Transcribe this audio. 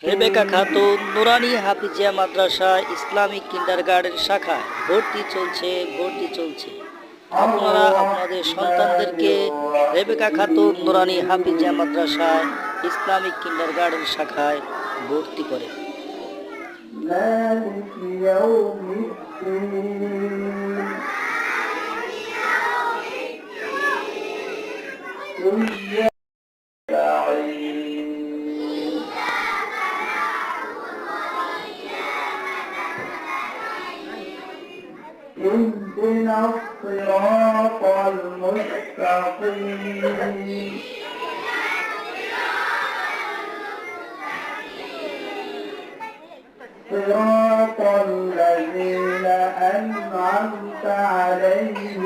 রেবেকা খাতুন নুরানি হাফিজিয়া মাদ্রাসা Islamic kindergarten শাখায় ভর্তি চলছে। আপনারা আপনাদের সন্তানদেরকে রেবেকা খাতুন নুরানি হাফিজিয়া মাদ্রাসায় ইসলামিক কিন্ডারগার্টেন শাখায় ভর্তি করেন। اهدنا الصراط المستقيم صراط الذين أنعمت عليهم